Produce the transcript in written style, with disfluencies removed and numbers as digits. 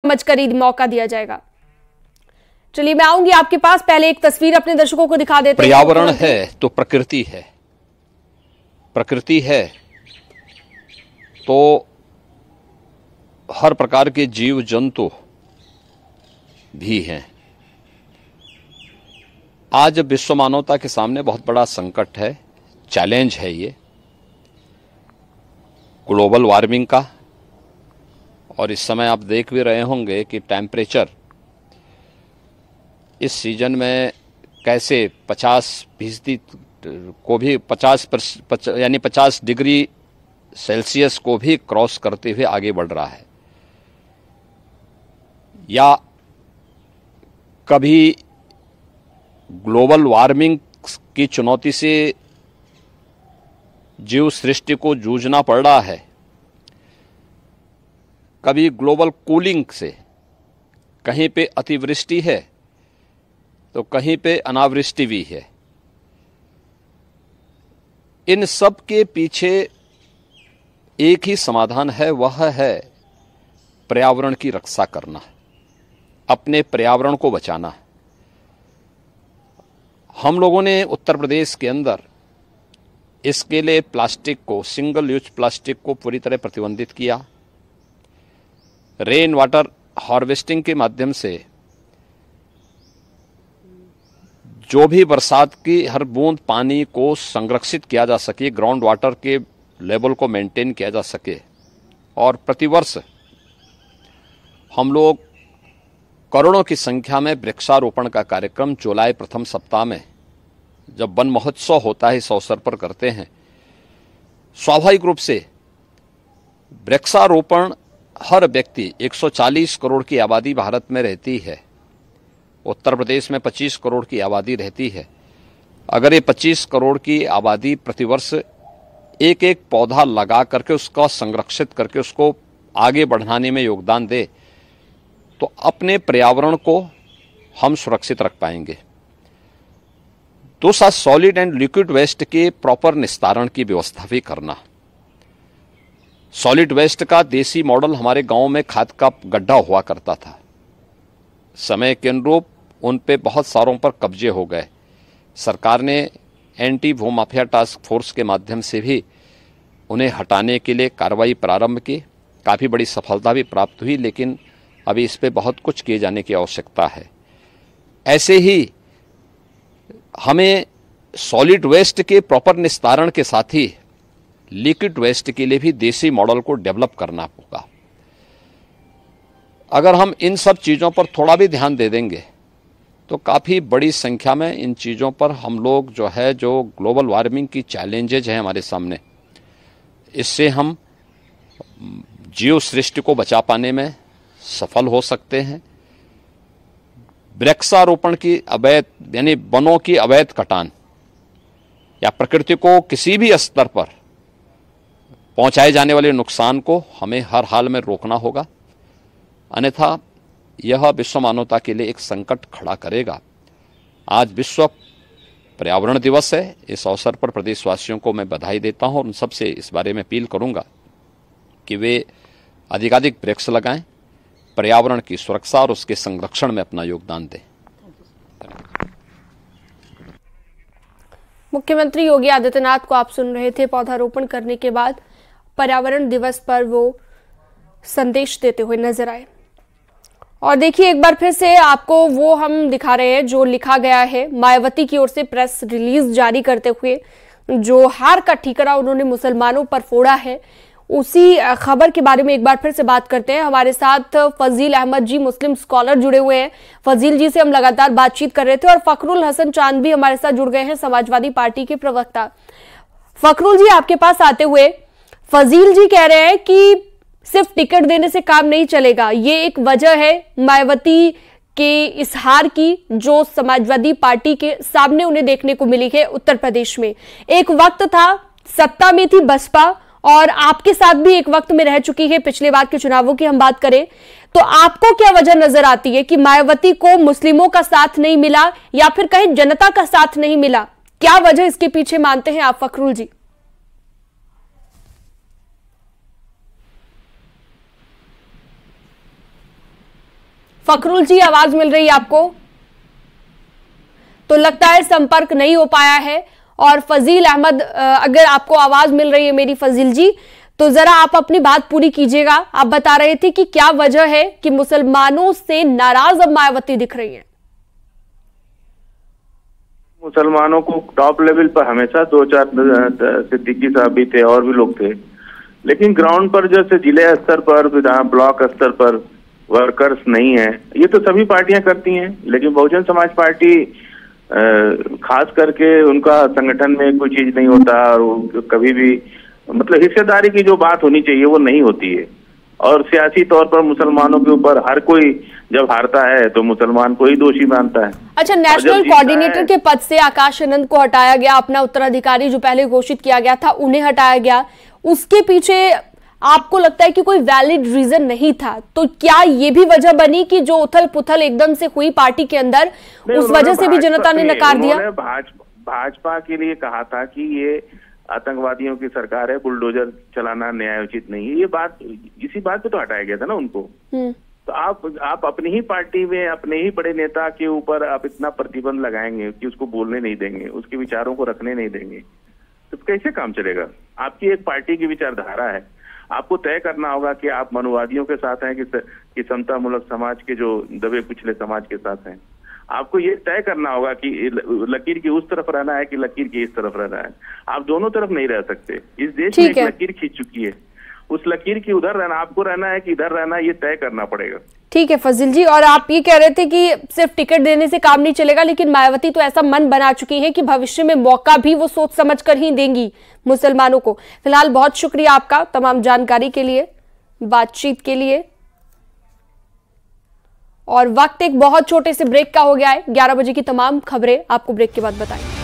समझकर ही मौका दिया जाएगा। चलिए मैं आऊंगी आपके पास, पहले एक तस्वीर अपने दर्शकों को दिखा देते हैं। पर्यावरण है तो प्रकृति है, प्रकृति है तो हर प्रकार के जीव जंतु भी हैं। आज विश्व मानवता के सामने बहुत बड़ा संकट है, चैलेंज है ये ग्लोबल वार्मिंग का। और इस समय आप देख भी रहे होंगे कि टेम्परेचर इस सीजन में कैसे 50% को भी 50 डिग्री सेल्सियस को भी क्रॉस करते हुए आगे बढ़ रहा है। या कभी ग्लोबल वार्मिंग की चुनौती से जीव सृष्टि को जूझना पड़ रहा है, कभी ग्लोबल कूलिंग से कहीं पे अतिवृष्टि है तो कहीं पे अनावृष्टि भी है। इन सब के पीछे एक ही समाधान है, वह है पर्यावरण की रक्षा करना, अपने पर्यावरण को बचाना। हम लोगों ने उत्तर प्रदेश के अंदर इसके लिए प्लास्टिक को, सिंगल यूज प्लास्टिक को पूरी तरह प्रतिबंधित किया। रेन वाटर हार्वेस्टिंग के माध्यम से जो भी बरसात की हर बूंद पानी को संरक्षित किया जा सके, ग्राउंड वाटर के लेवल को मेंटेन किया जा सके। और प्रतिवर्ष हम लोग करोड़ों की संख्या में वृक्षारोपण का कार्यक्रम जुलाई प्रथम सप्ताह में जब वन महोत्सव होता है इस अवसर पर करते हैं। स्वाभाविक रूप से वृक्षारोपण हर व्यक्ति, 140 करोड़ की आबादी भारत में रहती है, उत्तर प्रदेश में 25 करोड़ की आबादी रहती है। अगर ये 25 करोड़ की आबादी प्रतिवर्ष एक एक पौधा लगा करके उसका संरक्षित करके उसको आगे बढ़ाने में योगदान दे तो अपने पर्यावरण को हम सुरक्षित रख पाएंगे। दूसरा, सॉलिड एंड लिक्विड वेस्ट के प्रॉपर निस्तारण की व्यवस्था भी करना। सॉलिड वेस्ट का देसी मॉडल हमारे गांव में खाद का गड्ढा हुआ करता था। समय के अनुरूप उन पे बहुत सारों पर कब्जे हो गए। सरकार ने एंटी भूमाफिया टास्क फोर्स के माध्यम से भी उन्हें हटाने के लिए कार्रवाई प्रारंभ की। काफ़ी बड़ी सफलता भी प्राप्त हुई, लेकिन अभी इस पे बहुत कुछ किए जाने की आवश्यकता है। ऐसे ही हमें सॉलिड वेस्ट के प्रॉपर निस्तारण के साथ ही लिक्विड वेस्ट के लिए भी देसी मॉडल को डेवलप करना होगा। अगर हम इन सब चीज़ों पर थोड़ा भी ध्यान दे देंगे तो काफ़ी बड़ी संख्या में इन चीज़ों पर हम लोग जो ग्लोबल वार्मिंग की चैलेंजेज हैं हमारे सामने, इससे हम जीव सृष्टि को बचा पाने में सफल हो सकते हैं। वृक्षारोपण की अवैध, यानी वनों की अवैध कटान या प्रकृति को किसी भी स्तर पर पहुंचाए जाने वाले नुकसान को हमें हर हाल में रोकना होगा, अन्यथा यह विश्व मानवता के लिए एक संकट खड़ा करेगा। आज विश्व पर्यावरण दिवस है। इस अवसर पर प्रदेशवासियों को मैं बधाई देता हूं और उन सबसे इस बारे में अपील करूंगा कि वे अधिकाधिक वृक्ष लगाएं, पर्यावरण की सुरक्षा और उसके संरक्षण में अपना योगदान दें। मुख्यमंत्री योगी आदित्यनाथ को आप सुन रहे थे। पौधारोपण करने के बाद पर्यावरण दिवस पर वो संदेश देते हुए नजर आए। और देखिए एक बार फिर से आपको वो हम दिखा रहे हैं जो लिखा गया है मायावती की ओर से प्रेस रिलीज जारी करते हुए, जो हार का ठीकरा उन्होंने मुसलमानों पर फोड़ा है, उसी खबर के बारे में एक बार फिर से बात करते हैं। हमारे साथ फजील अहमद जी, मुस्लिम स्कॉलर, जुड़े हुए हैं। फजील जी से हम लगातार बातचीत कर रहे थे और फखरुल हसन चांद भी हमारे साथ जुड़ गए हैं, समाजवादी पार्टी के प्रवक्ता। फखरुल जी, आपके पास आते हुए फजील जी कह रहे हैं कि सिर्फ टिकट देने से काम नहीं चलेगा, ये एक वजह है मायावती के इस हार की जो समाजवादी पार्टी के सामने उन्हें देखने को मिली है उत्तर प्रदेश में। एक वक्त था सत्ता में थी बसपा और आपके साथ भी एक वक्त में रह चुकी है। पिछले बार के चुनावों की हम बात करें तो आपको क्या वजह नजर आती है कि मायावती को मुस्लिमों का साथ नहीं मिला या फिर कहीं जनता का साथ नहीं मिला? क्या वजह इसके पीछे मानते हैं आप फखरुल जी? फखरुल जी आवाज मिल रही है आपको? तो लगता है संपर्क नहीं हो पाया है। और फजील अहमद, अगर आपको आवाज मिल रही है मेरी फजील जी, तो जरा आप अपनी बात पूरी कीजिएगा। आप बता रहे थे कि क्या वजह है कि मुसलमानों से नाराज अब मायावती दिख रही हैं? मुसलमानों को टॉप लेवल पर हमेशा 2-4 सिद्दीकी साहब भी थे और भी लोग थे, लेकिन ग्राउंड पर जैसे जिले स्तर पर, ब्लॉक स्तर पर वर्कर्स नहीं है। ये तो सभी पार्टियां करती हैं, लेकिन बहुजन समाज पार्टी खास करके उनका संगठन में कोई चीज नहीं होता और कभी भी मतलब हिस्सेदारी की जो बात होनी चाहिए वो नहीं होती है। और सियासी तौर पर मुसलमानों के ऊपर हर कोई जब हारता है तो मुसलमान को ही दोषी मानता है। अच्छा, नेशनल कोऑर्डिनेटर के पद से आकाश आनंद को हटाया गया, अपना उत्तराधिकारी जो पहले घोषित किया गया था उन्हें हटाया गया, उसके पीछे आपको लगता है कि कोई वैलिड रीजन नहीं था? तो क्या ये भी वजह बनी कि जो उथल पुथल एकदम से हुई पार्टी के अंदर, उस वजह से भी जनता ने नकार दिया? भाजपा के लिए कहा था कि ये आतंकवादियों की सरकार है, बुलडोजर चलाना न्यायोचित नहीं है। ये बात, इसी बात पे तो हटाया गया था ना उनको। तो आप अपनी ही पार्टी में अपने ही बड़े नेता के ऊपर आप इतना प्रतिबंध लगाएंगे कि उसको बोलने नहीं देंगे, उसके विचारों को रखने नहीं देंगे, तो कैसे काम चलेगा? आपकी एक पार्टी की विचारधारा है, आपको तय करना होगा कि आप मनुवादियों के साथ हैं कि समता मूलक समाज के जो दबे कुचले समाज के साथ हैं। आपको ये तय करना होगा कि लकीर की उस तरफ रहना है कि लकीर की इस तरफ रहना है। आप दोनों तरफ नहीं रह सकते। इस देश में एक लकीर खींच चुकी है, उस लकीर की उधर रहना, आपको रहना है कि इधर रहना, ये तय करना पड़ेगा। ठीक है फजील जी, और आप ये कह रहे थे कि सिर्फ टिकट देने से काम नहीं चलेगा, लेकिन मायावती तो ऐसा मन बना चुकी है कि भविष्य में मौका भी वो सोच समझ कर ही देंगी मुसलमानों को। फिलहाल बहुत शुक्रिया आपका तमाम जानकारी के लिए, बातचीत के लिए। और वक्त एक बहुत छोटे से ब्रेक का हो गया है। 11 बजे की तमाम खबरें आपको ब्रेक के बाद बताएंगे।